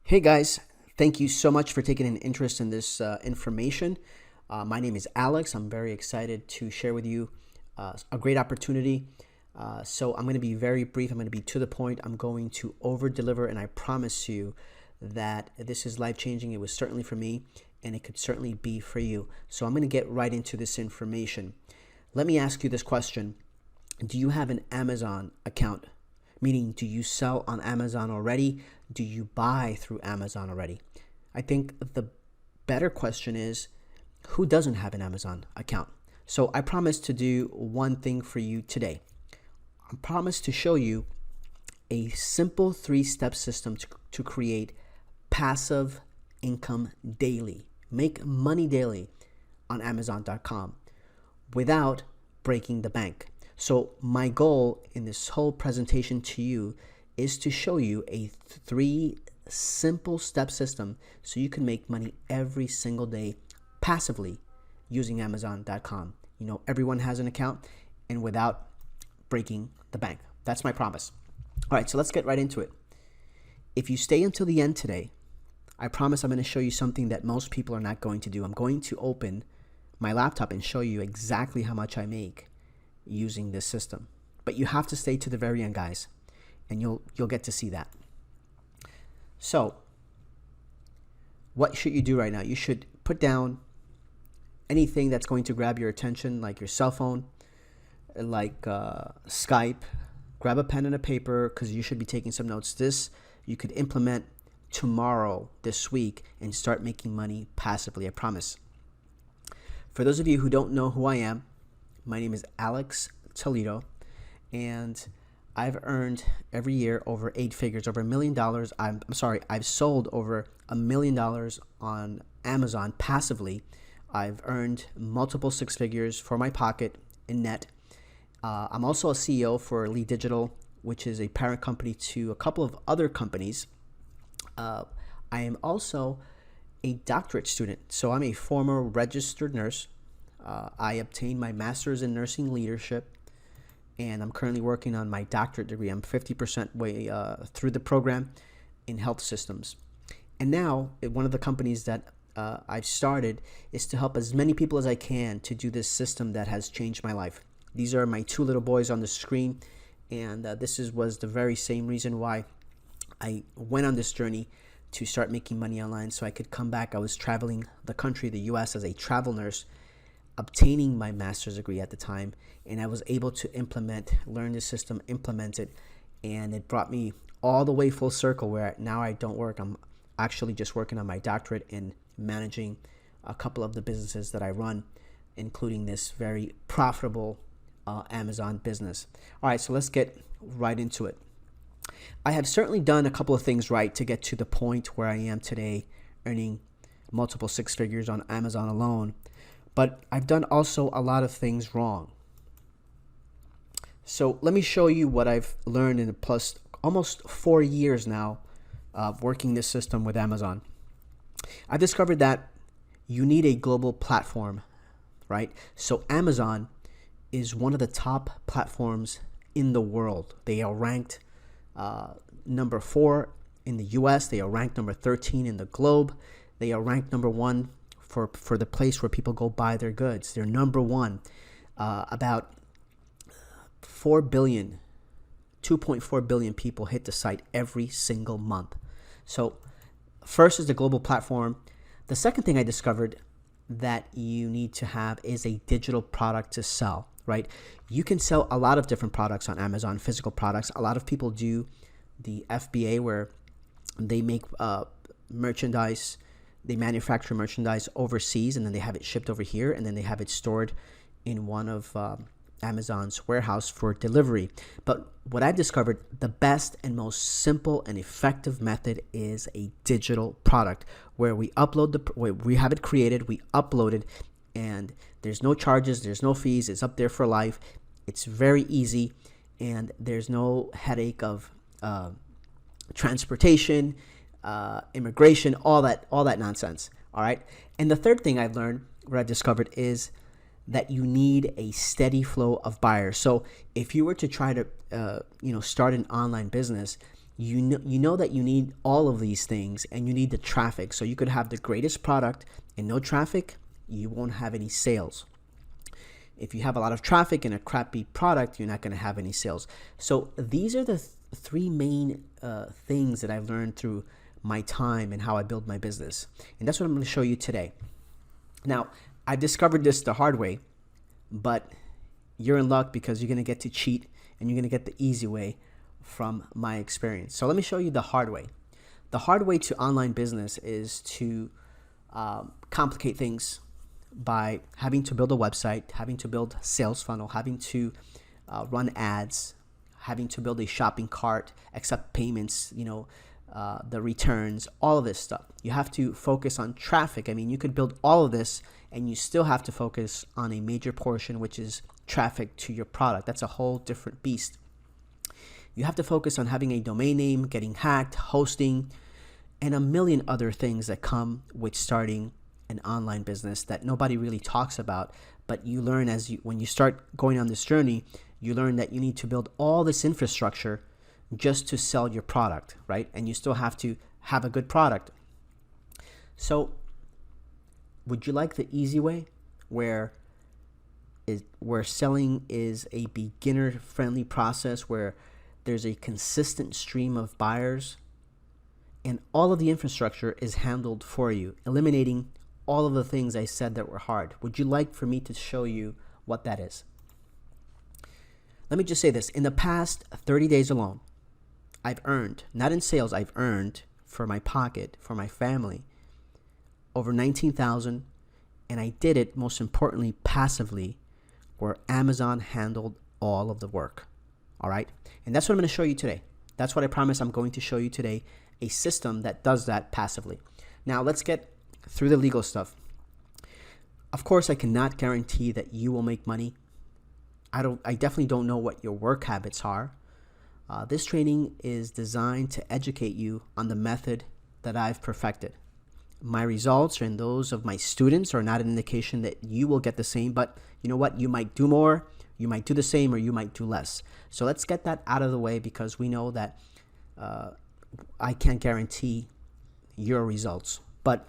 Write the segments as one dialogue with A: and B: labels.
A: Hey guys, thank you so much for taking an interest in this information. My name is Alex. I'm very excited to share with you a great opportunity. So I'm going to be very brief. I'm going to be to the point. I'm going to over deliver, and I promise you that this is life changing. It was certainly for me, and it could certainly be for you. So I'm going to get right into this information. Let me ask you this question. Do you have an Amazon account? Meaning, do you sell on Amazon already? Do you buy through Amazon already? I think the better question is, who doesn't have an Amazon account? So I promise to do one thing for you today. I promise to show you a simple 3-step system to create passive income daily. Make money daily on Amazon.com without breaking the bank. So my goal in this whole presentation to you is to show you a 3 simple step system so you can make money every single day passively using Amazon.com. You know, everyone has an account and without breaking the bank. That's my promise. All right, so let's get right into it. If you stay until the end today, I promise I'm going to show you something that most people are not going to do. I'm going to open my laptop and show you exactly how much I make using this system. But you have to stay to the very end, guys, and you'll get to see that. So what should you do right now? You should put down anything that's going to grab your attention, like your cell phone, like Skype. Grab a pen and a paper because you should be taking some notes. This you could implement tomorrow, this week, and start making money passively, I promise. For those of you who don't know who I am, my name is Alex Toledo, and I've earned every year over 8 figures, over $1 million. I've sold over $1 million on Amazon passively. I've earned multiple 6 figures for my pocket in net. I'm also a CEO for Lead Digital, which is a parent company to a couple of other companies. I am also a doctorate student, so I'm a former registered nurse. I obtained my master's in nursing leadership, and I'm currently working on my doctorate degree. I'm 50% way through the program in health systems. And now, one of the companies that I've started is to help as many people as I can to do this system that has changed my life. These are my 2 little boys on the screen, and was the very same reason why I went on this journey to start making money online so I could come back. I was traveling the country, the U.S., as a travel nurse, obtaining my master's degree at the time, and I was able to learn the system, implement it, and it brought me all the way full circle where now I don't work. I'm actually just working on my doctorate and managing a couple of the businesses that I run, including this very profitable Amazon business. All right, so let's get right into it. I have certainly done a couple of things right to get to the point where I am today, earning multiple 6 figures on Amazon alone. But I've done also a lot of things wrong. So let me show you what I've learned in plus almost 4 years now of working this system with Amazon. I've discovered that you need a global platform, right? So Amazon is one of the top platforms in the world. They are ranked number 4 in the US. They are ranked number 13 in the globe. They are ranked number 1 for the place where people go buy their goods. They're number 1. About 2.4 billion people hit the site every single month. So first is the global platform. The second thing I discovered that you need to have is a digital product to sell, right? You can sell a lot of different products on Amazon, physical products. A lot of people do the FBA where they make merchandise. They manufacture merchandise overseas, and then they have it shipped over here, and then they have it stored in one of Amazon's warehouse for delivery. But what I've discovered, the best and most simple and effective method is a digital product where we we have it created, we upload it, and there's no charges, there's no fees, it's up there for life. It's very easy, and there's no headache of transportation, immigration, all that nonsense. All right. And the third thing I've learned, what I've discovered, is that you need a steady flow of buyers. So if you were to try to, start an online business, you know that you need all of these things, and you need the traffic. So you could have the greatest product and no traffic, you won't have any sales. If you have a lot of traffic and a crappy product, you're not going to have any sales. So these are the three main things that I've learned through my time and how I build my business. And that's what I'm going to show you today. Now, I discovered this the hard way, but you're in luck because you're going to get to cheat and you're going to get the easy way from my experience. So let me show you the hard way. The hard way to online business is to complicate things by having to build a website, having to build a sales funnel, having to run ads, having to build a shopping cart, accept payments, the returns, all of this stuff. You have to focus on traffic. I mean, you could build all of this and you still have to focus on a major portion, which is traffic to your product. That's a whole different beast. You have to focus on having a domain name, getting hacked, hosting, and a million other things that come with starting an online business that nobody really talks about. But you learn when you start going on this journey, you learn that you need to build all this infrastructure just to sell your product, right? And you still have to have a good product. So would you like the easy way where selling is a beginner-friendly process, where there's a consistent stream of buyers and all of the infrastructure is handled for you, eliminating all of the things I said that were hard? Would you like for me to show you what that is? Let me just say this. In the past 30 days alone, I've earned, not in sales, I've earned for my pocket, for my family, over $19,000, and I did it, most importantly, passively, where Amazon handled all of the work. All right? And that's what I'm going to show you today. That's what I promise I'm going to show you today, a system that does that passively. Now, let's get through the legal stuff. Of course, I cannot guarantee that you will make money. I definitely don't know what your work habits are. This training is designed to educate you on the method that I've perfected. My results and those of my students are not an indication that you will get the same, but you know what? You might do more, you might do the same, or you might do less. So let's get that out of the way, because we know that I can't guarantee your results, but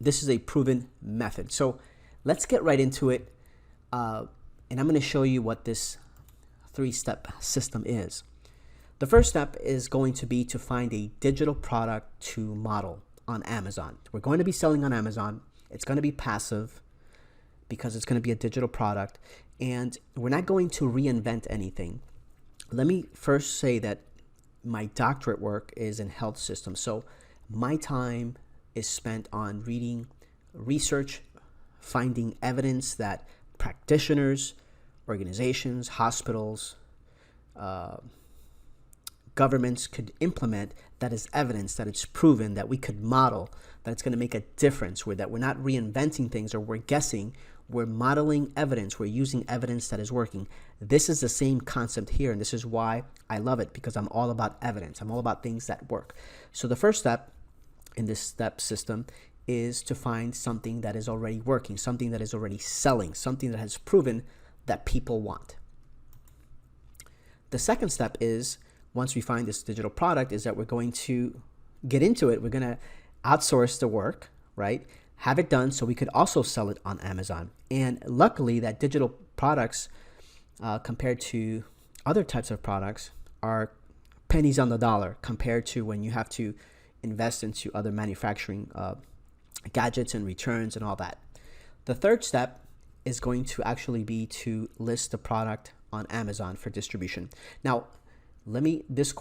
A: this is a proven method. So let's get right into it. And I'm going to show you what this 3-step system is. The first step is going to be to find a digital product to model on Amazon. We're going to be selling on Amazon. It's going to be passive because it's going to be a digital product, and we're not going to reinvent anything. Let me first say that my doctorate work is in health systems. So my time is spent on reading research, finding evidence that practitioners, organizations, hospitals, governments could implement, that is evidence, that it's proven, that we could model, that it's going to make a difference, that we're not reinventing things or we're guessing, we're modeling evidence, we're using evidence that is working. This is the same concept here, and this is why I love it, because I'm all about evidence. I'm all about things that work. So the first step in this step system is to find something that is already working, something that is already selling, something that has proven that people want. The second step is, once we find this digital product, is that we're going to get into it. We're going to outsource the work, right? Have it done so we could also sell it on Amazon. And luckily, that digital products, compared to other types of products, are pennies on the dollar compared to when you have to invest into other manufacturing gadgets and returns and all that. The third step is going to actually be to list the product on Amazon for distribution. Now, this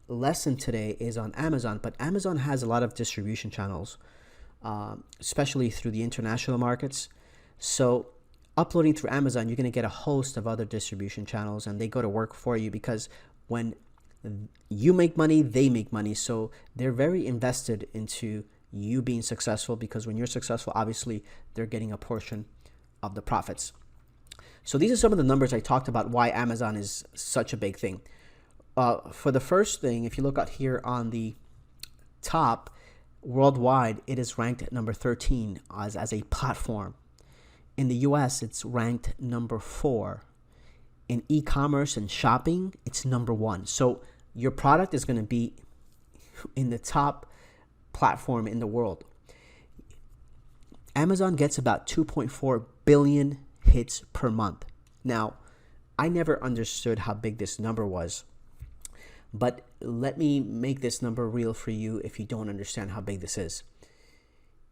A: lesson today is on Amazon, but Amazon has a lot of distribution channels, especially through the international markets. So uploading through Amazon, you're going to get a host of other distribution channels, and they go to work for you, because when you make money, they make money. So they're very invested into you being successful, because when you're successful, obviously they're getting a portion of the profits. So these are some of the numbers I talked about why Amazon is such a big thing. For the first thing, if you look out here on the top, worldwide, it is ranked at number 13 as a platform. In the US, it's ranked number 4. in e-commerce and shopping, it's number one. So your product is going to be in the top platform in the world. Amazon gets about 2.4 billion hits per month. Now, I never understood how big this number was, but let me make this number real for you if you don't understand how big this is.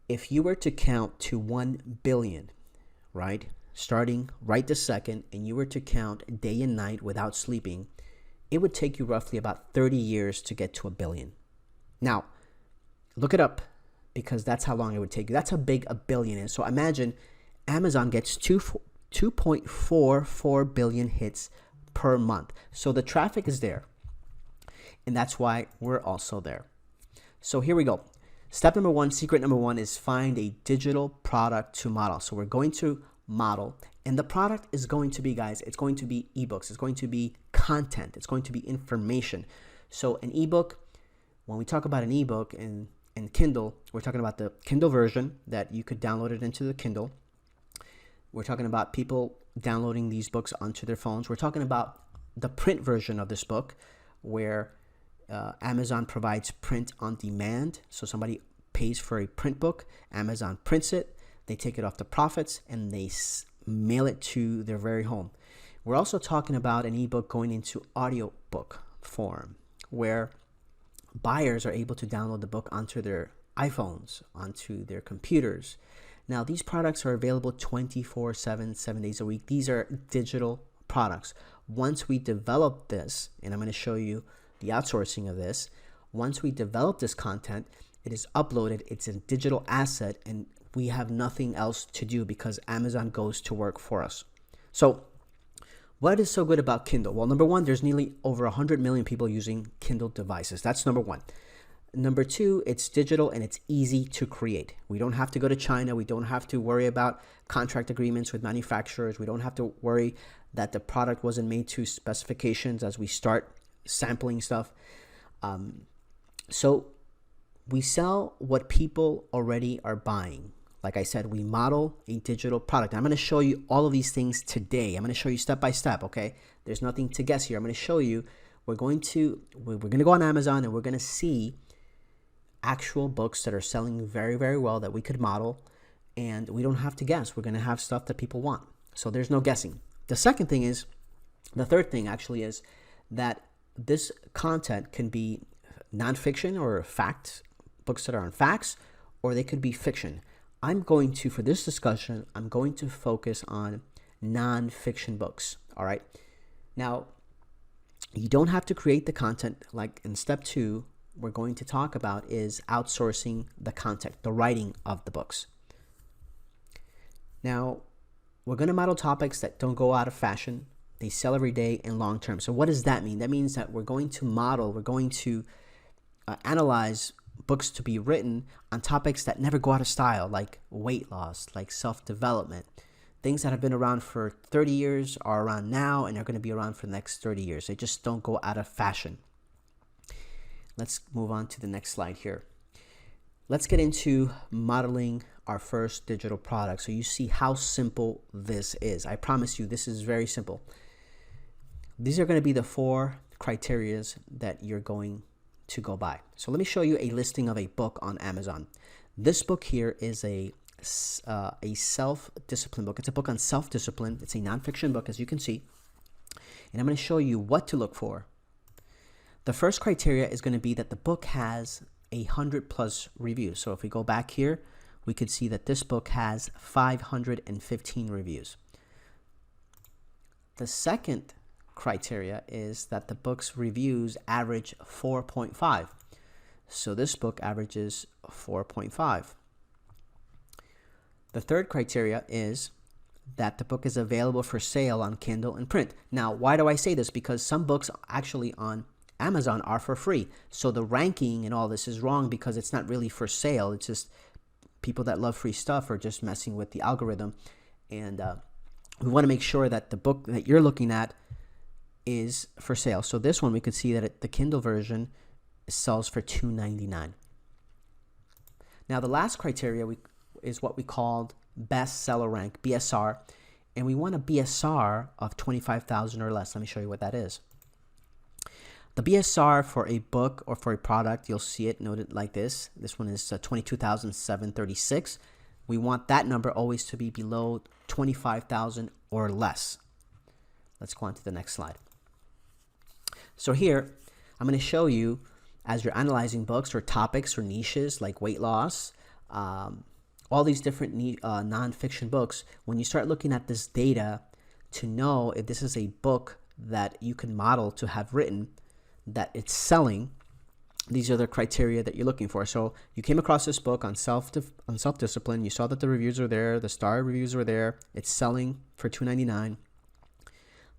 A: If you were to count to 1 billion, right, starting right this second, and you were to count day and night without sleeping, it would take you roughly about 30 years to get to 1 billion. Now, look it up, because that's how long it would take you. That's how big 1 billion is. So imagine Amazon gets 2.44 billion hits per month. So the traffic is there, and that's why we're also there. So here we go. Step number one, secret number one, is find a digital product to model. So we're going to model, and the product is going to be, guys, it's going to be ebooks. It's going to be content. It's going to be information. So an ebook, when we talk about an ebook in Kindle, we're talking about the Kindle version that you could download it into the Kindle. We're talking about people downloading these books onto their phones. We're talking about the print version of this book, where Amazon provides print on demand. So somebody pays for a print book, Amazon prints it, they take it off the profits, and they mail it to their very home. We're also talking about an ebook going into audiobook form, where buyers are able to download the book onto their iPhones, onto their computers. Now, these products are available 24/7, 7 days a week. These are digital products. Once we develop this, and I'm going to show you the outsourcing of this, once we develop this content, it is uploaded, it's a digital asset, and we have nothing else to do because Amazon goes to work for us. So what is so good about Kindle? Well, number one, there's nearly over 100 million people using Kindle devices. That's number one. Number two, it's digital and it's easy to create. We don't have to go to China. We don't have to worry about contract agreements with manufacturers. We don't have to worry that the product wasn't made to specifications as we start sampling stuff. So we sell what people already are buying. Like I said, we model a digital product. I'm going to show you all of these things today. I'm going to show you step by step, okay? There's nothing to guess here. I'm going to show you, we're going to go on Amazon, and we're going to see actual books that are selling very, very well that we could model, and we don't have to guess. We're going to have stuff that people want. So there's no guessing. The third thing actually is that this content can be nonfiction or facts, books that are on facts, or they could be fiction. For this discussion, I'm going to focus on nonfiction books, all right? Now, you don't have to create the content. Like in step two, we're going to talk about is outsourcing the content, the writing of the books. Now, we're going to model topics that don't go out of fashion. They sell every day and long term. So what does that mean? That means that we're going to analyze books to be written on topics that never go out of style, like weight loss, like self-development. Things that have been around for 30 years are around now, and are going to be around for the next 30 years. They just don't go out of fashion. Let's move on to the next slide here. Let's get into modeling our first digital product so you see how simple this is. I promise you, this is very simple. These are going to be the 4 criterias that you're going to go by. So let me show you a listing of a book on Amazon. This book here is a self-discipline book. It's a book on self-discipline. It's a nonfiction book, as you can see. And I'm going to show you what to look for. The first criteria is going to be that the book has 100+ reviews. So if we go back here, we could see that this book has 515 reviews. The second criteria is that the book's reviews average 4.5. So this book averages 4.5. The third criteria is that the book is available for sale on Kindle and print. Now, why do I say this? Because some books actually on Amazon are for free. So the ranking and all this is wrong because it's not really for sale. It's just people that love free stuff are just messing with the algorithm. And we want to make sure that the book that you're looking at is for sale. So this one, we could see that the Kindle version sells for $2.99. Now, the last criteria is what we called bestseller rank, BSR. and we want a BSR of 25,000 or less. Let me show you what that is. The BSR for a book or for a product, you'll see it noted like this. This one is 22,736. We want that number always to be below 25,000 or less. Let's go on to the next slide. So here, I'm going to show you, as you're analyzing books or topics or niches like weight loss, all these different nonfiction books, when you start looking at this data to know if this is a book that you can model to have written, that it's selling, these are the criteria that you're looking for. So you came across this book on self-discipline. You saw that the reviews are there, the star reviews are there. It's selling for $2.99.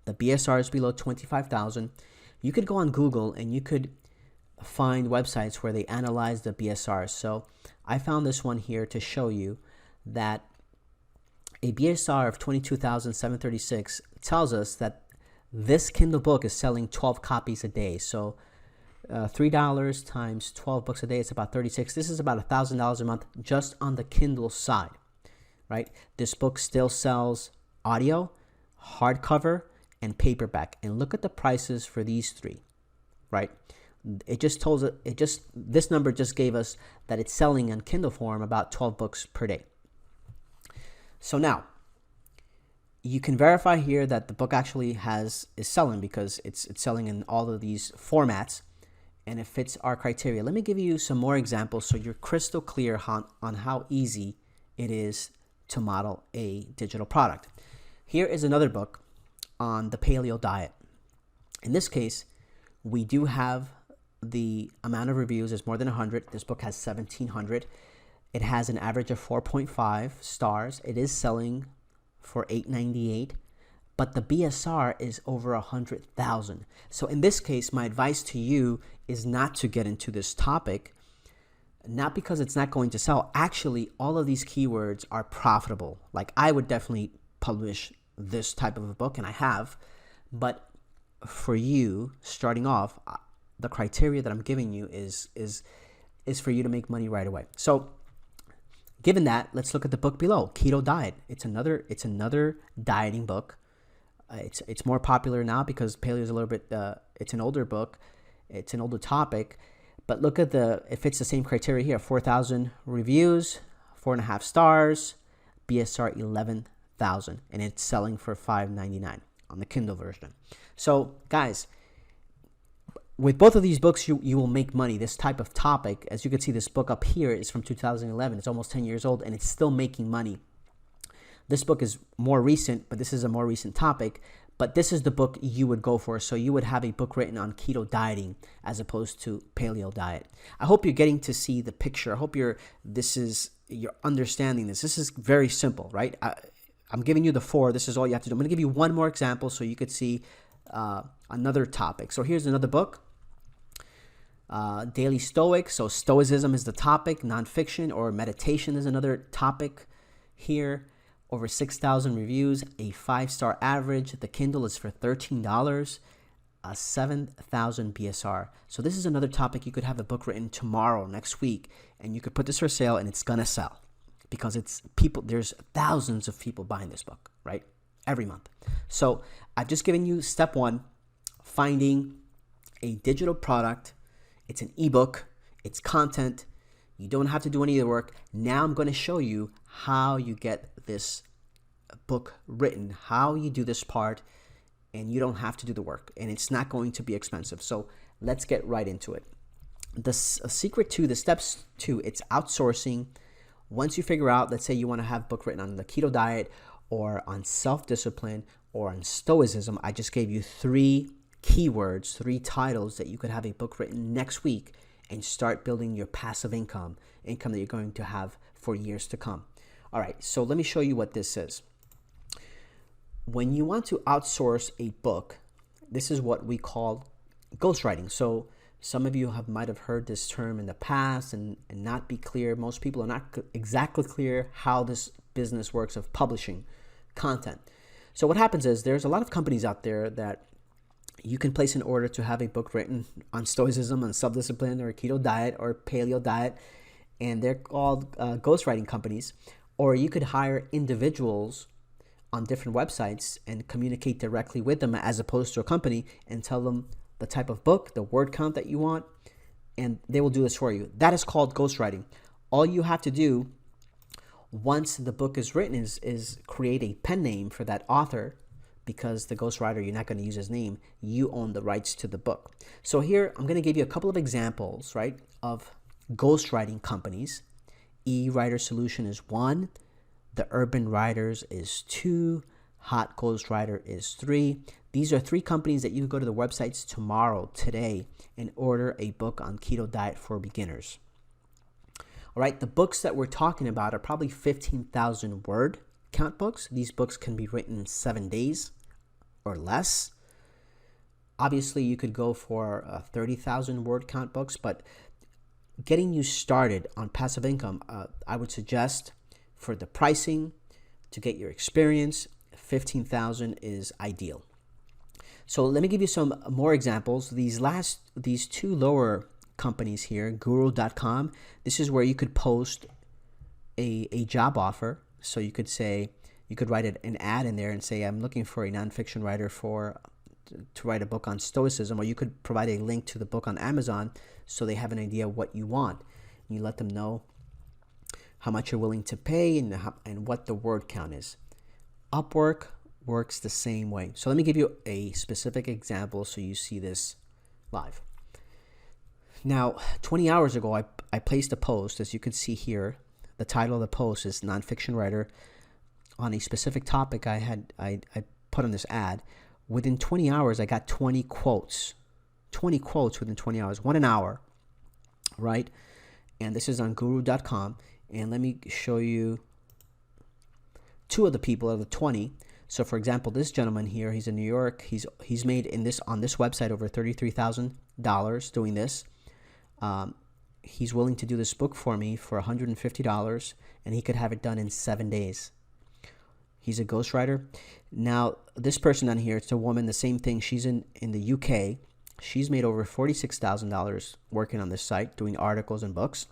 A: The BSR is below 25,000. You could go on Google and you could find websites where they analyze the BSR. So I found this one here to show you that a BSR of 22,736 tells us that this Kindle book is selling 12 copies a day. So $3 times 12 books a day, it's about 36. This is about $1,000 a month just on the Kindle side, right? This book still sells audio, hardcover, and paperback. And look at the prices for these three, right? This number just gave us that it's selling in Kindle form about 12 books per day. So now, you can verify here that the book actually is selling because it's selling in all of these formats and it fits our criteria. Let me give you some more examples so you're crystal clear on how easy it is to model a digital product. Here is another book on the paleo diet. In this case, we do have the amount of reviews is more than 100. This book has 1,700. It has an average of 4.5 stars. It is selling for $8.98, but the BSR is over 100,000. So in this case, my advice to you is not to get into this topic, not because it's not going to sell. Actually, all of these keywords are profitable. Like, I would definitely publish this type of a book, and I have, but for you starting off, the criteria that I'm giving you is for you to make money right away. So given that, let's look at the book below, Keto Diet. It's another dieting book. It's more popular now because paleo is a little bit, it's an older book. It's an older topic. But look at it fits the same criteria here. 4,000 reviews, 4.5 stars, BSR 11,000. And it's selling for $5.99 on the Kindle version. So guys, with both of these books, you will make money. This type of topic, as you can see, this book up here is from 2011. It's almost 10 years old, and it's still making money. This book is more recent, but this is a more recent topic. But this is the book you would go for. So you would have a book written on keto dieting as opposed to paleo diet. I hope you're getting to see the picture. I hope you're understanding this. This is very simple, right? I'm giving you the 4. This is all you have to do. I'm going to give you one more example so you could see another topic. So here's another book. Daily Stoic. So Stoicism is the topic. Nonfiction or meditation is another topic here. Over 6,000 reviews, a 5-star average. The Kindle is for $13, 7,000 BSR. So this is another topic. You could have a book written tomorrow, next week, and you could put this for sale, and it's gonna sell because there's thousands of people buying this book, right? Every month. So I've just given you step 1, finding a digital product. It's an ebook. It's content. You don't have to do any of the work. Now I'm going to show you how you get this book written, how you do this part, and you don't have to do the work, and it's not going to be expensive. So let's get right into it. The secret to the steps to it's outsourcing. Once you figure out, let's say you want to have a book written on the keto diet or on self-discipline or on stoicism, I just gave you 3 keywords, 3 titles that you could have a book written next week and start building your passive income that you're going to have for years to come. All right, so let me show you what this is. When you want to outsource a book, this is what we call ghostwriting. So some of you might have heard this term in the past and not be clear. Most people are not exactly clear how this business works of publishing content. So what happens is there's a lot of companies out there that you can place an order to have a book written on stoicism, on self-discipline, or keto diet, or paleo diet, and they're called ghostwriting companies. Or you could hire individuals on different websites and communicate directly with them as opposed to a company and tell them the type of book, the word count that you want, and they will do this for you. That is called ghostwriting. All you have to do once the book is written is create a pen name for that author, because the ghostwriter, you're not going to use his name. You own the rights to the book. So here, I'm going to give you a couple of examples, right, of ghostwriting companies. eWriter Solution is one. The Urban Writers is two. Hot Ghostwriter is three. These are three companies that you can go to the websites tomorrow, today, and order a book on keto diet for beginners. All right, the books that we're talking about are probably 15,000 word count books. These books can be written in 7 days or less. Obviously, you could go for 30,000 word count books, but getting you started on passive income, I would suggest for the pricing, to get your experience, 15,000 is ideal. So let me give you some more examples. These two lower companies here, guru.com, this is where you could post a job offer. So you could say, you could write an ad in there and say, I'm looking for a nonfiction writer to write a book on stoicism, or you could provide a link to the book on Amazon so they have an idea what you want. You let them know how much you're willing to pay and what the word count is. Upwork works the same way. So let me give you a specific example so you see this live. Now, 20 hours ago, I placed a post. As you can see here, the title of the post is Nonfiction Writer on a specific topic I put on this ad. Within 20 hours, I got 20 quotes. 20 quotes within 20 hours, one an hour, right? And this is on guru.com. And let me show you two of the people of the 20. So for example, this gentleman here, he's in New York. He's made on this website over $33,000 doing this. He's willing to do this book for me for $150, and he could have it done in 7 days. He's a ghostwriter. Now, this person on here, it's a woman, the same thing. She's in the UK. She's made over $46,000 working on this site, doing articles and books.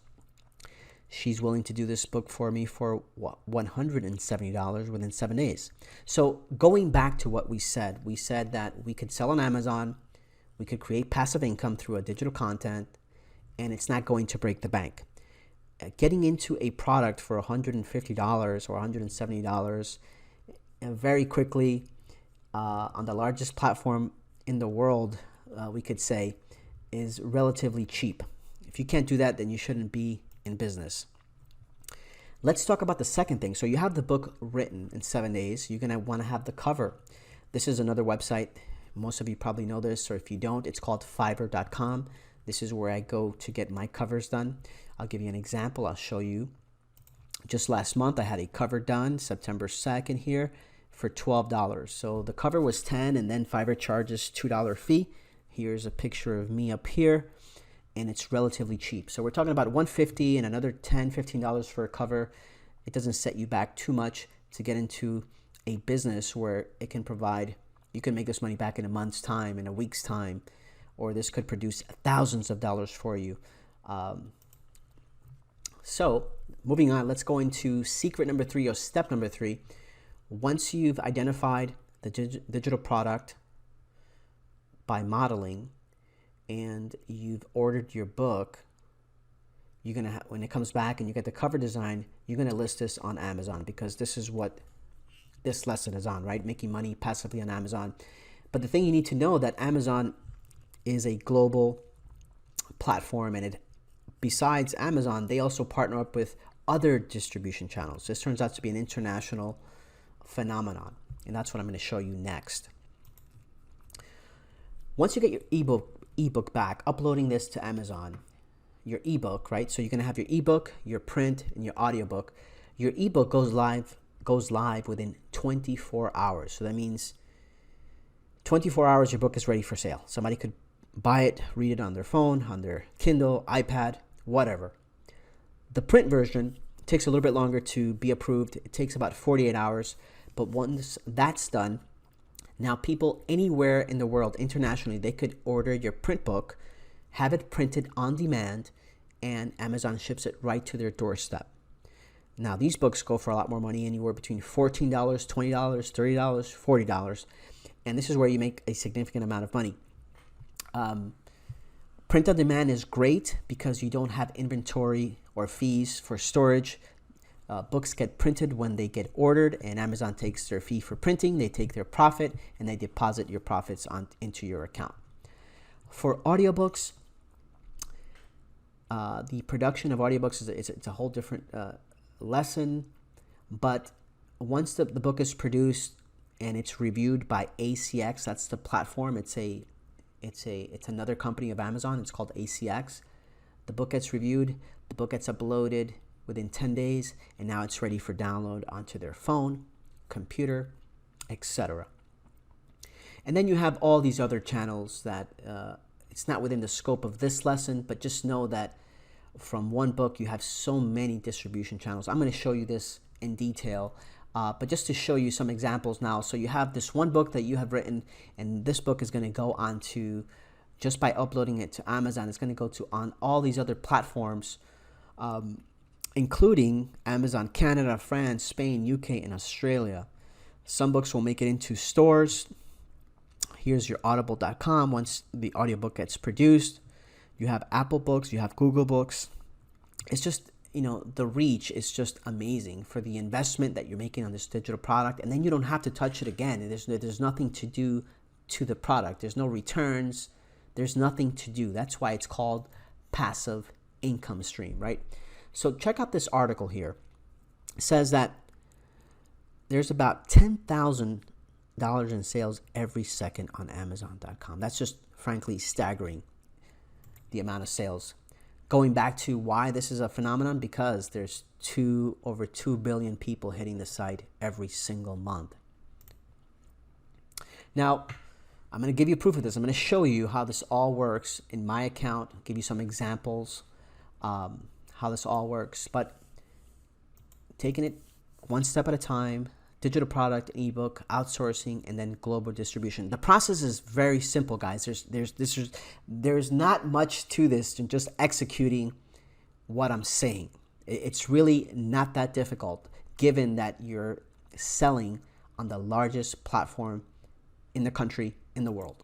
A: She's willing to do this book for me for $170 within 7 days. So going back to what we said that we could sell on Amazon, we could create passive income through a digital content, and it's not going to break the bank. Getting into a product for $150 or $170 very quickly on the largest platform in the world, we could say, is relatively cheap. If you can't do that, then you shouldn't be in business. Let's talk about the second thing. So you have the book written in 7 days. You're going to want to have the cover. This is another website. Most of you probably know this, or if you don't, it's called Fiverr.com. This is where I go to get my covers done. I'll give you an example. I'll show you. Just last month, I had a cover done, September 2nd here, for $12. So the cover was $10, and then Fiverr charges $2 fee. Here's a picture of me up here, and it's relatively cheap. So we're talking about $150 and another $10, $15 for a cover. It doesn't set you back too much to get into a business where it can provide, you can make this money back in a month's time, in a week's time, or this could produce thousands of dollars for you. So moving on, let's go into secret number 3 or step number 3. Once you've identified the digital product by modeling and you've ordered your book, you're gonna when it comes back and you get the cover design, you're gonna list this on Amazon, because this is what this lesson is on, right? Making money passively on Amazon. But the thing you need to know that Amazon is a global platform, and besides Amazon, they also partner up with other distribution channels. This turns out to be an international phenomenon, and that's what I'm going to show you next. Once you get your ebook back, uploading this to Amazon, your ebook, right? So you're going to have your ebook, your print, and your audiobook. Your ebook goes live within 24 hours. So that means 24 hours your book is ready for sale. Somebody could buy it, read it on their phone, on their Kindle, iPad, whatever. The print version takes a little bit longer to be approved. It takes about 48 hours. But once that's done, now people anywhere in the world, internationally, they could order your print book, have it printed on demand, and Amazon ships it right to their doorstep. Now, these books go for a lot more money, anywhere between $14, $20, $30, $40. And this is where you make a significant amount of money. Print on demand is great because you don't have inventory or fees for storage. Books get printed when they get ordered, and Amazon takes their fee for printing. They take their profit, and they deposit your profits into your account. For audiobooks, the production of audiobooks it's a whole different lesson. But once the book is produced and it's reviewed by ACX, that's the platform. It's another company of Amazon. It's called ACX. The book gets reviewed. The book gets uploaded within 10 days, and now it's ready for download onto their phone, computer, etc. And then you have all these other channels that it's not within the scope of this lesson, but just know that from one book you have so many distribution channels. I'm going to show you this in detail, but just to show you some examples now. So you have this one book that you have written, and this book is going to go on to, just by uploading it to Amazon, it's going to go to on all these other platforms, including Amazon Canada, France, Spain, UK, and Australia. Some books will make it into stores. Here's your audible.com once the audiobook gets produced. You have Apple Books, you have Google Books. It's just, the reach is just amazing for the investment that you're making on this digital product. And then you don't have to touch it again. There's nothing to do to the product. There's no returns. There's nothing to do. That's why it's called passive income stream, right? So check out this article here. It says that there's about $10,000 in sales every second on Amazon.com. That's just frankly staggering, the amount of sales. Going back to why this is a phenomenon, because there's over 2 billion people hitting the site every single month. Now, I'm going to give you proof of this. I'm going to show you how this all works in my account, give you some examples, how this all works, but taking it one step at a time. Digital product, ebook, outsourcing, and then global distribution. The process is very simple, guys. There's not much to this than just executing what I'm saying. It's really not that difficult, given that you're selling on the largest platform in the country, in the world.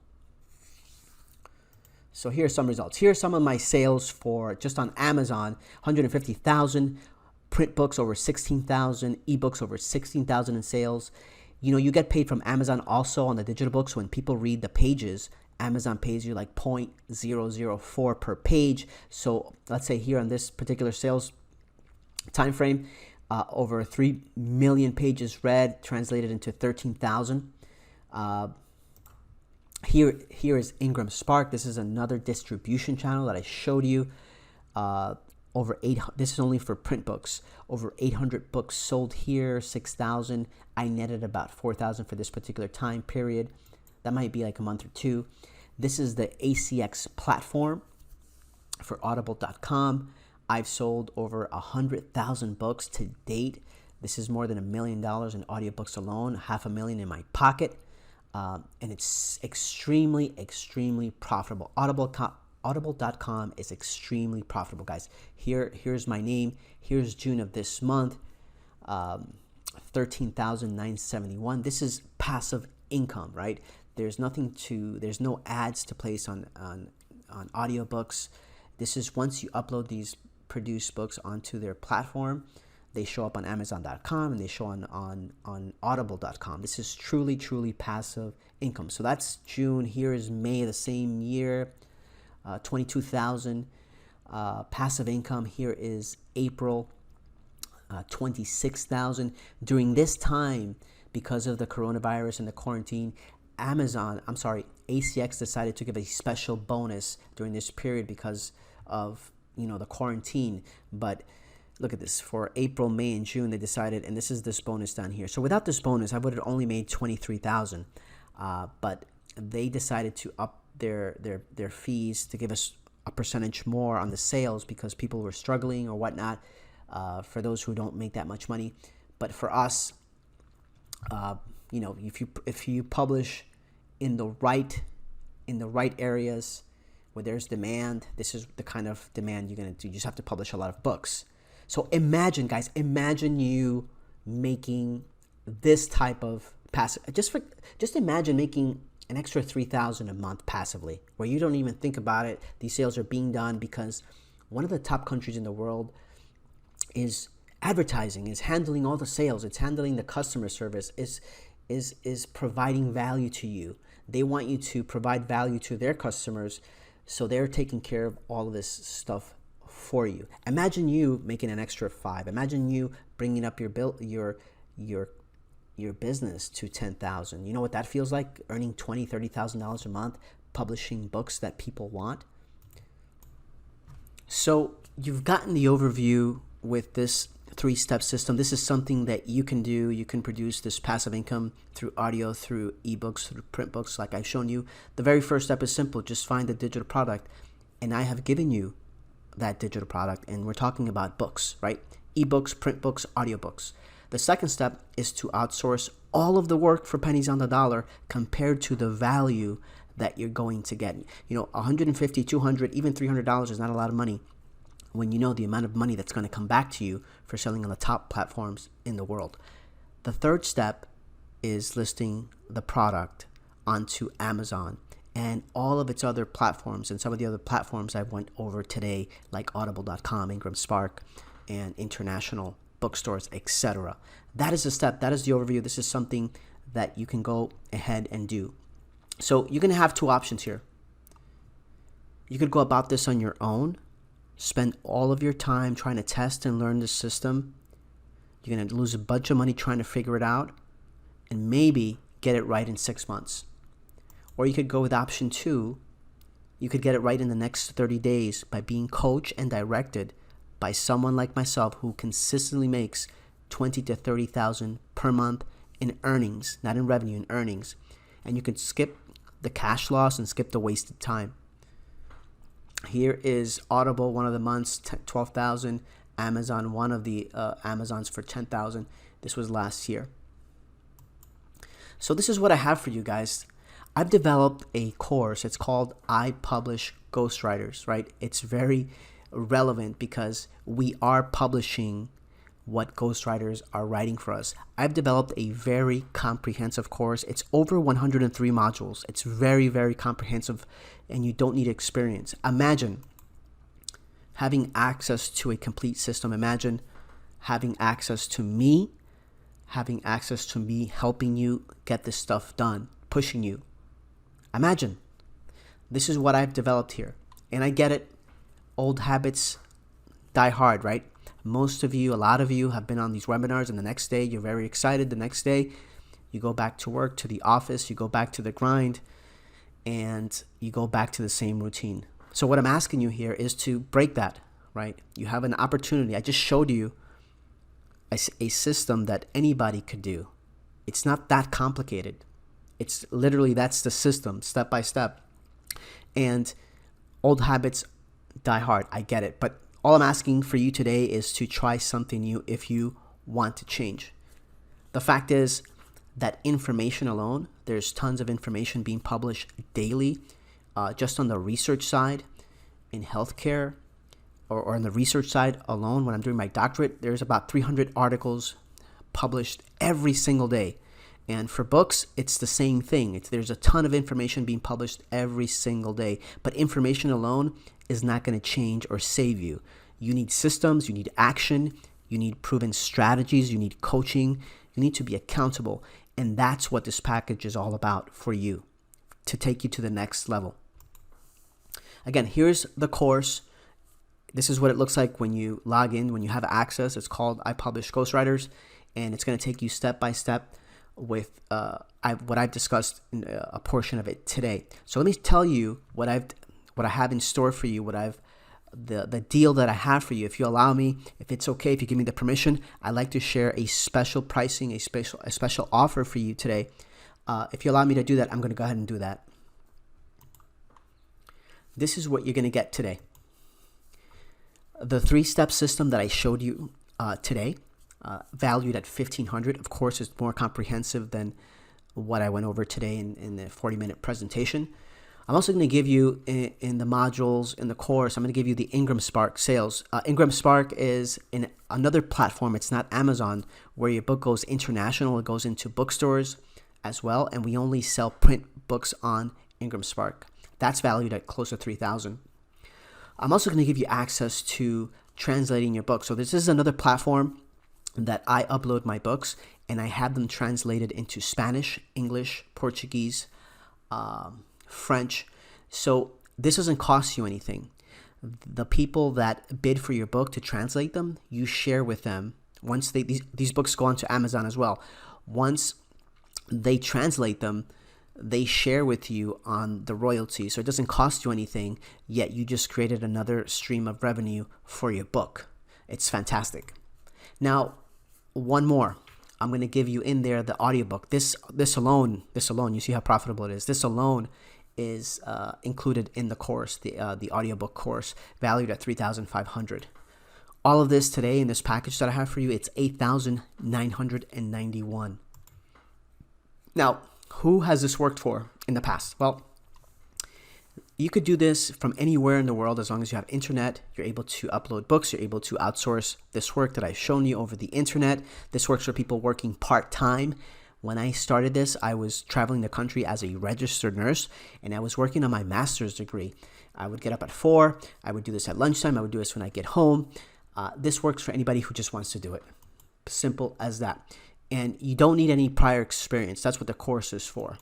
A: So here are some results. Here are some of my sales for just on Amazon: 150,000. Print books over 16,000, ebooks over 16,000 in sales. You get paid from Amazon also on the digital books. When people read the pages, Amazon pays you like 0.004 per page. So let's say here on this particular sales time frame, over 3 million pages read, translated into 13,000. Here is Ingram Spark. This is another distribution channel that I showed you. This is only for print books. Over 800 books sold here, 6,000. I netted about 4,000 for this particular time period. That might be like a month or two. This is the ACX platform for audible.com. I've sold over 100,000 books to date. This is more than $1 million in audiobooks alone, $500,000 in my pocket. And it's extremely, extremely profitable. Audible.com is extremely profitable, guys. Here's my name. Here's June of this month, 13,971. This is passive income, right? There's no ads to place on audiobooks. This is once you upload these produced books onto their platform, they show up on Amazon.com and they show on Audible.com. This is truly, truly passive income. So that's June. Here is May of the same year. 22,000 passive income. Here is April, 26,000. During this time, because of the coronavirus and the quarantine, ACX decided to give a special bonus during this period because of the quarantine. But look at this, for April, May, and June, they decided, and this is this bonus down here. So without this bonus, I would have only made 23,000. But they decided to up their fees to give us a percentage more on the sales because people were struggling or whatnot, for those who don't make that much money. But for us, if you publish in the right areas where there's demand, this is the kind of demand you're going to do. You just have to publish a lot of books. So imagine, guys, imagine you making this type of passive. Just imagine making an extra $3,000 a month passively, where you don't even think about it. These sales are being done because one of the top countries in the world is advertising, is handling all the sales, it's handling the customer service, is providing value to you. They want you to provide value to their customers, so they're taking care of all of this stuff for you. Imagine you making an extra $5,000. Imagine you bringing up your business to $10,000. You know what that feels like? Earning $20,000, $30,000 a month, publishing books that people want. So you've gotten the overview with this 3-step system. This is something that you can do. You can produce this passive income through audio, through ebooks, through print books, like I've shown you. The very first step is simple. Just find the digital product. And I have given you that digital product. And we're talking about books, right? Ebooks, print books, audiobooks. The second step is to outsource all of the work for pennies on the dollar compared to the value that you're going to get. You know, $150, $200, even $300 is not a lot of money when you know the amount of money that's going to come back to you for selling on the top platforms in the world. The third step is listing the product onto Amazon and all of its other platforms, and some of the other platforms I went over today, like audible.com, Ingram Spark, and international bookstores, etc. That is the step. That is the overview. This is something that you can go ahead and do. So you're going to have two options here. You could go about this on your own, spend all of your time trying to test and learn the system. You're going to lose a bunch of money trying to figure it out and maybe get it right in 6 months. Or you could go with option 2. You could get it right in the next 30 days by being coached and directed by someone like myself who consistently makes $20,000 to $30,000 per month in earnings, not in revenue, in earnings. And you can skip the cash loss and skip the wasted time. Here is Audible, one of the months, $12,000. Amazon, one of the Amazons for $10,000. This was last year. So this is what I have for you guys. I've developed a course. It's called I Publish Ghostwriters, right? It's very relevant because we are publishing what ghostwriters are writing for us. I've developed a very comprehensive course. It's over 103 modules. It's very, very comprehensive, and you don't need experience. Imagine having access to a complete system. Imagine having access to me, helping you get this stuff done, pushing you. Imagine. This is what I've developed here. And I get it. Old habits die hard, right? Most of you, a lot of you have been on these webinars, and the next day you're very excited. The next day you go back to work, to the office, you go back to the grind, and you go back to the same routine. So what I'm asking you here is to break that, right? You have an opportunity. I just showed you a system that anybody could do. It's not that complicated. It's literally, that's the system, step by step. And old habits die hard. I get it. But all I'm asking for you today is to try something new if you want to change. The fact is that information alone, there's tons of information being published daily, just on the research side in healthcare, or on the research side alone. When I'm doing my doctorate, there's about 300 articles published every single day. And for books, it's the same thing. There's a ton of information being published every single day. But information alone is not going to change or save you. You need systems, you need action, you need proven strategies, you need coaching, you need to be accountable. And that's what this package is all about for you, to take you to the next level. Again, here's the course. This is what it looks like when you log in, when you have access. It's called I Publish Ghostwriters, and it's going to take you step by step with what I've discussed in a portion of it today. So let me tell you what I have in store for you, the deal that I have for you. If you allow me, if it's okay, if you give me the permission, I'd like to share a special pricing, a special offer for you today. If you allow me to do that, I'm going to go ahead and do that. This is what you're going to get today. The 3-step system that I showed you today, valued at $1,500. Of course, it's more comprehensive than what I went over today in the 40-minute presentation. I'm also going to give you in the modules, in the course, I'm going to give you the Ingram Spark sales. Ingram Spark is another platform. It's not Amazon, where your book goes international. It goes into bookstores as well. And we only sell print books on Ingram Spark. That's valued at close to $3,000. I'm also going to give you access to translating your book. So this is another platform that I upload my books, and I have them translated into Spanish, English, Portuguese, French. So this doesn't cost you anything. The people that bid for your book to translate them, you share with them. Once these books go onto Amazon as well. Once they translate them, they share with you on the royalty. So it doesn't cost you anything, yet you just created another stream of revenue for your book. It's fantastic. Now, one more. I'm going to give you in there the audiobook. This alone, you see how profitable it is. This alone is included in the course, the audiobook course, valued at $3,500. All of this today in this package that I have for you, it's $8,991. Now, who has this worked for in the past? Well, you could do this from anywhere in the world as long as you have internet. You're able to upload books. You're able to outsource this work that I've shown you over the internet. This works for people working part-time. When I started this, I was traveling the country as a registered nurse, and I was working on my master's degree. I would get up at 4. I would do this at lunchtime. I would do this when I get home. This works for anybody who just wants to do it. Simple as that. And you don't need any prior experience. That's what the course is for.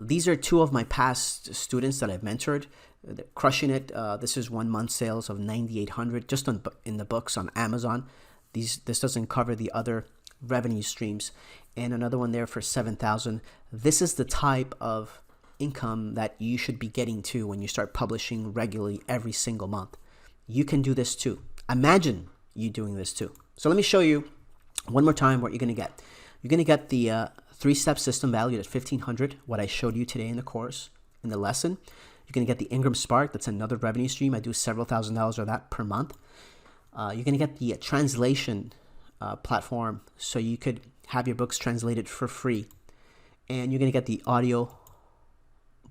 A: These are two of my past students that I've mentored. They're crushing it. This is 1 month sales of $9,800 just in the books on Amazon. This doesn't cover the other revenue streams. And another one there for $7,000. This is the type of income that you should be getting to when you start publishing regularly every single month. You can do this too. Imagine you doing this too. So let me show you one more time what you're going to get. You're going to get the 3-step system valued at $1,500, what I showed you today in the course, in the lesson. You're going to get the Ingram Spark. That's another revenue stream. I do several $1,000s of that per month. You're going to get the translation platform, so you could have your books translated for free. And you're going to get the audio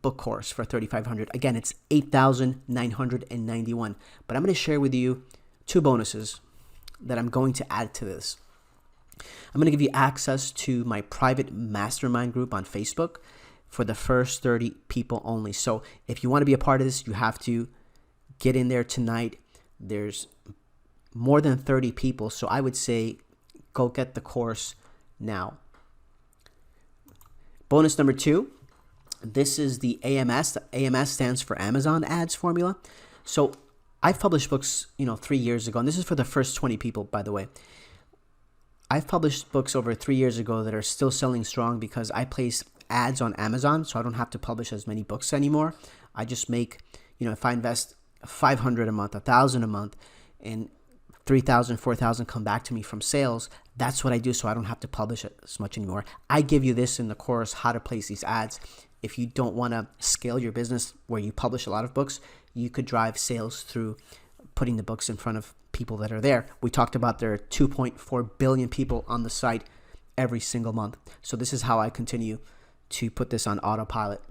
A: book course for $3,500. Again, it's $8,991. But I'm going to share with you 2 bonuses that I'm going to add to this. I'm going to give you access to my private mastermind group on Facebook for the first 30 people only. So if you want to be a part of this, you have to get in there tonight. There's more than 30 people, so I would say go get the course now. Bonus number 2, this is the AMS. The AMS stands for Amazon Ads Formula. So I've published books, 3 years ago, and this is for the first 20 people, by the way. I've published books over 3 years ago that are still selling strong because I place ads on Amazon, so I don't have to publish as many books anymore. I just make, if I invest $500 a month, $1,000 a month, and $3,000, $4,000 come back to me from sales, that's what I do, so I don't have to publish it as much anymore. I give you this in the course, how to place these ads. If you don't want to scale your business where you publish a lot of books, you could drive sales through putting the books in front of people that are there. We talked about there are 2.4 billion people on the site every single month. So this is how I continue to put this on autopilot.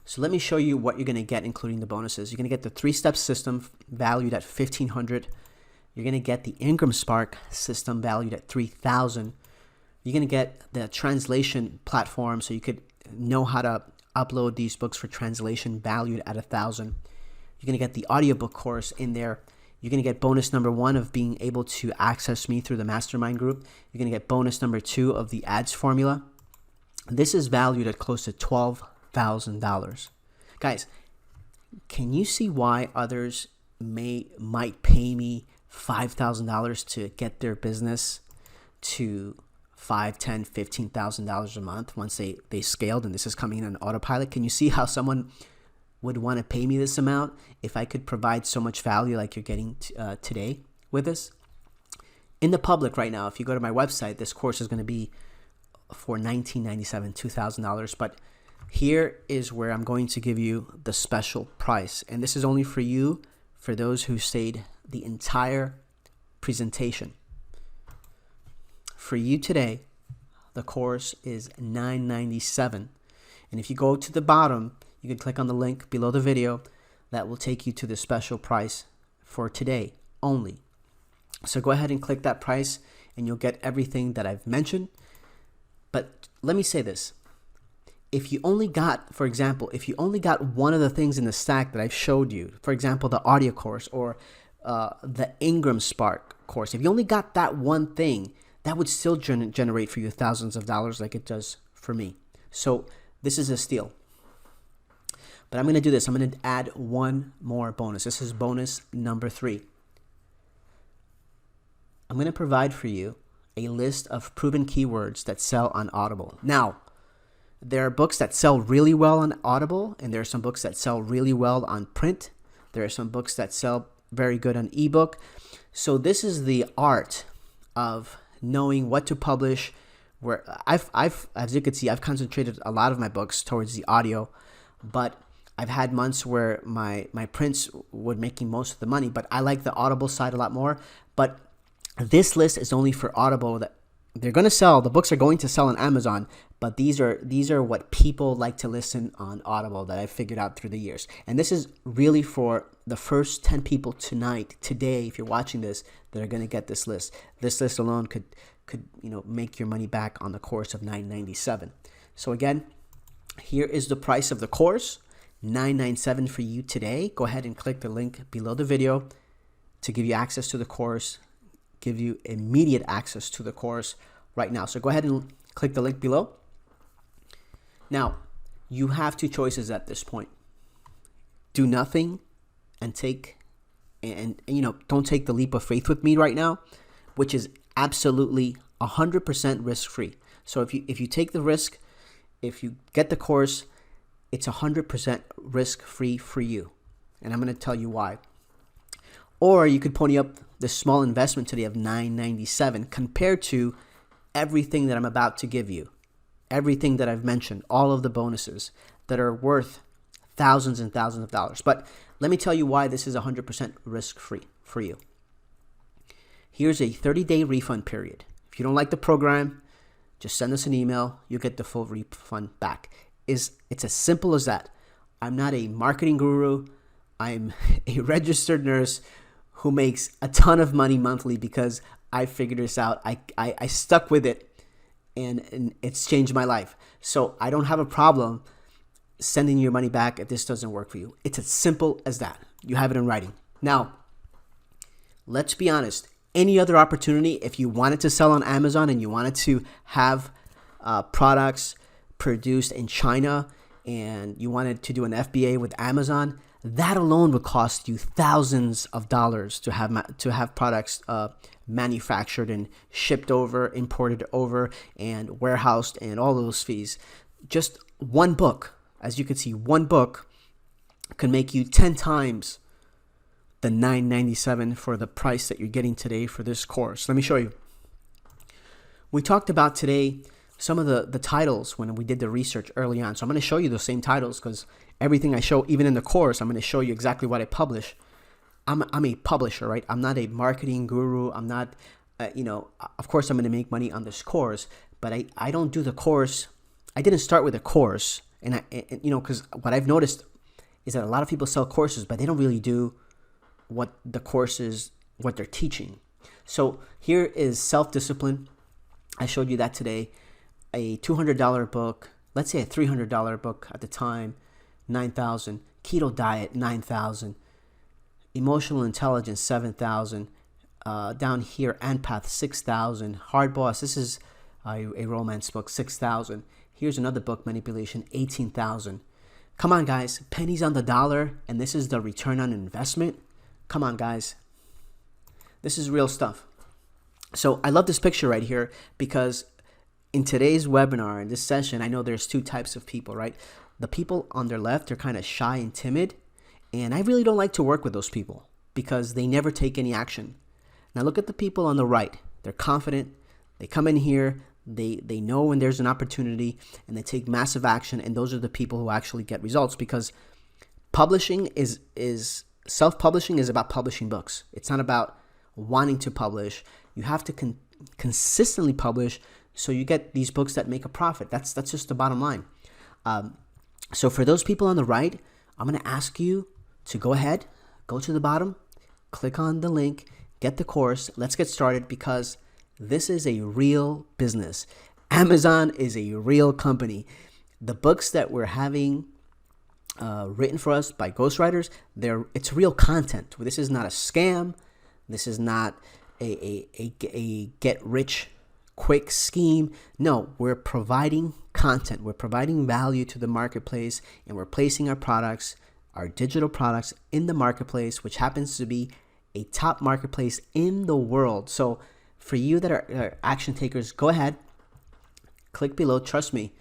A: So let me show you what you're going to get, including the bonuses. You're going to get the 3-step system valued at $1,500. You're going to get the Ingram Spark system valued at $3,000. You're going to get the translation platform so you could know how to upload these books for translation valued at $1,000. You're going to get the audiobook course in there. You're going to get bonus number 1 of being able to access me through the mastermind group. You're going to get bonus number 2 of the ads formula. This is valued at close to $12,000. Guys, can you see why others might pay me $5,000 to get their business to $5,000, $10,000, $15,000 a month once they scaled, and this is coming in on autopilot? Can you see how someone would want to pay me this amount if I could provide so much value like you're getting today with this? In the public right now, if you go to my website, this course is going to be for $1,997, $2,000. But here is where I'm going to give you the special price. And this is only for you, for those who stayed the entire presentation. For you today, the course is $997. And if you go to the bottom, you can click on the link below the video that will take you to the special price for today only. So go ahead and click that price and you'll get everything that I've mentioned. But let me say this. If you only got, for example, if you only got one of the things in the stack that I've showed you, for example, the audio course or the Ingram Spark course, if you only got that one thing, that would still generate for you thousands of dollars like it does for me. So this is a steal. But I'm going to do this. I'm going to add one more bonus. This is bonus number 3. I'm going to provide for you a list of proven keywords that sell on Audible. Now, there are books that sell really well on Audible, and there are some books that sell really well on print. There are some books that sell very good on ebook. So this is the art of knowing what to publish. Where I've as you can see, I've concentrated a lot of my books towards the audio, but I've had months where my prints would making most of the money, but I like the Audible side a lot more. But this list is only for Audible. That they're going to sell. The books are going to sell on Amazon, but these are what people like to listen on Audible that I've figured out through the years. And this is really for the first 10 people today, if you're watching this, that are going to get this list. This list alone could make your money back on the course of $997. So again, here is the price of the course, $997 for you today. Go ahead and click the link below the video to give you access to the course, give you immediate access to the course right now. So go ahead and click the link below. Now, you have two choices at this point. Do nothing and don't take the leap of faith with me right now, which is absolutely 100% risk-free. So if you take the risk, if you get the course, it's 100% risk-free for you. And I'm going to tell you why. Or you could pony up the small investment today of $997 compared to everything that I'm about to give you, everything that I've mentioned, all of the bonuses that are worth thousands and thousands of dollars. But let me tell you why this is 100% risk-free for you. Here's a 30-day refund period. If you don't like the program, just send us an email. You'll get the full refund back. It's as simple as that. I'm not a marketing guru. I'm a registered nurse who makes a ton of money monthly because I figured this out. I stuck with it, and it's changed my life. So I don't have a problem sending your money back if this doesn't work for you. It's as simple as that. You have it in writing. Now, let's be honest. Any other opportunity, if you wanted to sell on Amazon and you wanted to have products produced in China and you wanted to do an FBA with Amazon, that alone would cost you thousands of dollars to have products manufactured and shipped over, imported over, and warehoused, and all those fees. Just one book, as you can see, one book can make you 10 times the $997 for the price that you're getting today for this course. Let me show you. We talked about today some of the titles when we did the research early on. So I'm going to show you those same titles because everything I show, even in the course, I'm going to show you exactly what I publish. I'm a publisher, right? I'm not a marketing guru. I'm not, of course I'm going to make money on this course, but I don't do the course. I didn't start with a course. Because what I've noticed is that a lot of people sell courses, but they don't really do what the course is, what they're teaching. So here is self-discipline. I showed you that today. A $200 book, let's say a $300 book at the time, $9,000. Keto diet, $9,000. Emotional intelligence, $7,000. Down here, Empath, $6,000. Hard Boss, this is a romance book, $6,000. Here's another book, Manipulation, $18,000. Come on, guys, pennies on the dollar, and this is the return on investment. Come on, guys. This is real stuff. So I love this picture right here because in today's webinar, in this session, I know there's two types of people, right? The people on their left are kind of shy and timid, and I really don't like to work with those people because they never take any action. Now look at the people on the right. They're confident. They come in here. They know when there's an opportunity, and they take massive action, and those are the people who actually get results because publishing is self-publishing is about publishing books. It's not about wanting to publish. You have to consistently publish so you get these books that make a profit. That's just the bottom line. So for those people on the right, I'm going to ask you to go ahead, go to the bottom, click on the link, get the course. Let's get started, because this is a real business. Amazon is a real company. The books that we're having written for us by ghostwriters, it's real content. This is not a scam. This is not a get-rich-quick scheme. No, we're providing content. We're providing value to the marketplace, and we're placing our products, our digital products, in the marketplace, which happens to be a top marketplace in the world. So for you that are action takers, go ahead, click below. Trust me,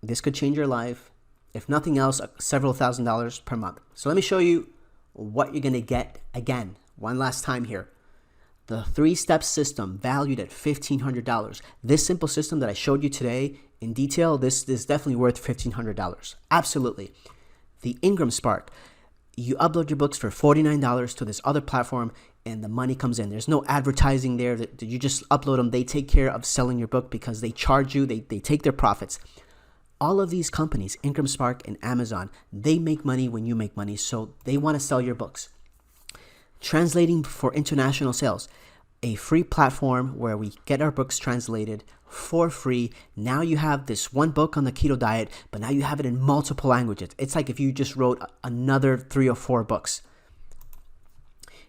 A: this could change your life. If nothing else, several $1,000s per month. So let me show you what you're going to get again, one last time here. The 3-step system valued at $1,500. This simple system that I showed you today in detail, this is definitely worth $1,500. Absolutely. The Ingram Spark. You upload your books for $49 to this other platform, and the money comes in. There's no advertising there. You just upload them. They take care of selling your book because they charge you. They take their profits. All of these companies, Ingram Spark and Amazon, they make money when you make money, so they want to sell your books. Translating for international sales, a free platform where we get our books translated for free. Now you have this one book on the keto diet, but now you have it in multiple languages. It's like if you just wrote another 3 or 4 books.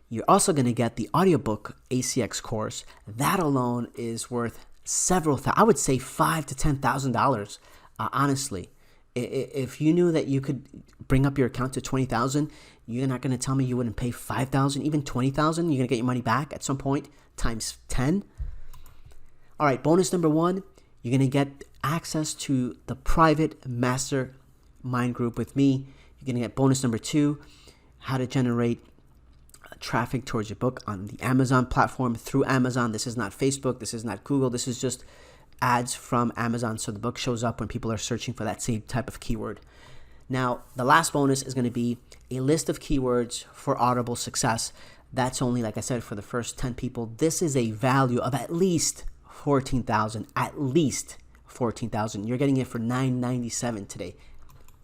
A: You're also going to get the audiobook ACX course. That alone is worth I would say $5,000 to $10,000. Honestly, if you knew that you could bring up your account to $20,000, you're not going to tell me you wouldn't pay $5,000, even $20,000. You're going to get your money back at some point times 10. All right, bonus number 1, you're going to get access to the private mastermind group with me. You're going to get bonus number 2, how to generate traffic towards your book on the Amazon platform through Amazon. This is not Facebook. This is not Google. This is just ads from Amazon, so the book shows up when people are searching for that same type of keyword. Now, the last bonus is going to be a list of keywords for Audible success. That's only, like I said, for the first 10 people. This is a value of at least $14,000. At least $14,000. You're getting it for $997 today.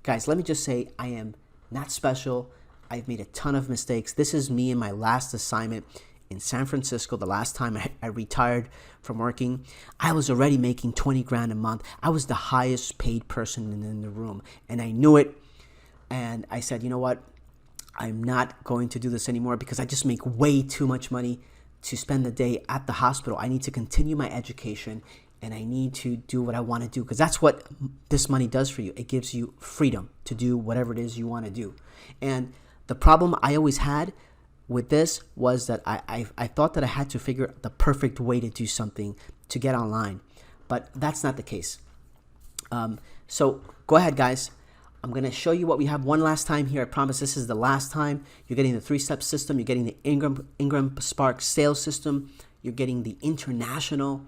A: Guys, let me just say, I am not special. I've made a ton of mistakes. This is me in my last assignment in San Francisco. The last time I retired from working, I was already making 20 grand a month. I was the highest paid person in the room, and I knew it. And I said, you know what? I'm not going to do this anymore because I just make way too much money to spend the day at the hospital. I need to continue my education, and I need to do what I want to do, because that's what this money does for you. It gives you freedom to do whatever it is you want to do. And the problem I always had with this was that I thought that I had to figure the perfect way to do something to get online, but that's not the case. So go ahead, guys. I'm going to show you what we have one last time here. I promise this is the last time. You're getting the 3-step system. You're getting the Ingram Spark sales system. You're getting the international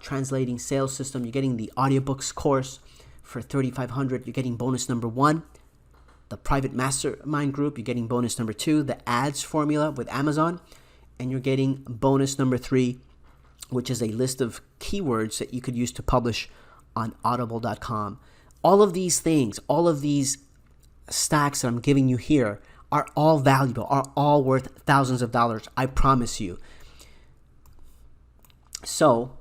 A: translating sales system. You're getting the audiobooks course for $3,500. You're getting bonus number 1. The private mastermind group, you're getting bonus number 2, the ads formula with Amazon, and you're getting bonus number 3, which is a list of keywords that you could use to publish on audible.com. All of these things, all of these stacks that I'm giving you here are all valuable, are all worth thousands of dollars, I promise you. So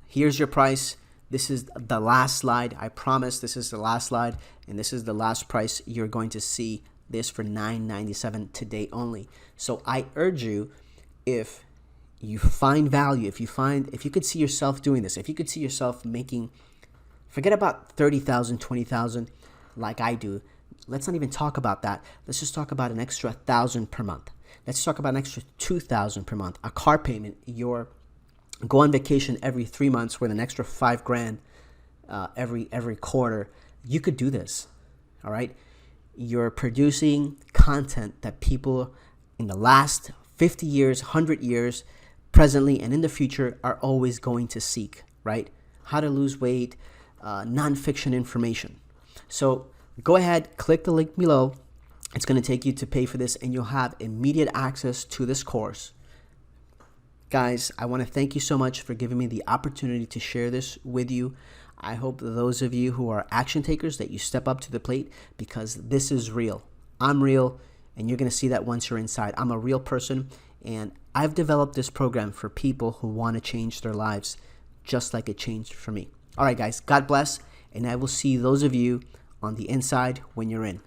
A: here's your price. This is the last slide. I promise this is the last slide, and this is the last price. You're going to see this for $997 today only. So I urge you, if you find value, if you could see yourself doing this, if you could see yourself making, forget about $30,000, $20,000 like I do. Let's not even talk about that. Let's just talk about an extra $1,000 per month. Let's talk about an extra $2,000 per month. A car payment, go on vacation every 3 months with an extra $5 grand every quarter. You could do this, all right? You're producing content that people in the last 50 years, 100 years, presently and in the future are always going to seek, right? How to lose weight, nonfiction information. So go ahead, click the link below. It's going to take you to pay for this, and you'll have immediate access to this course. Guys, I want to thank you so much for giving me the opportunity to share this with you. I hope those of you who are action takers that you step up to the plate, because this is real. I'm real, and you're going to see that once you're inside. I'm a real person, and I've developed this program for people who want to change their lives just like it changed for me. All right, guys, God bless, and I will see those of you on the inside when you're in.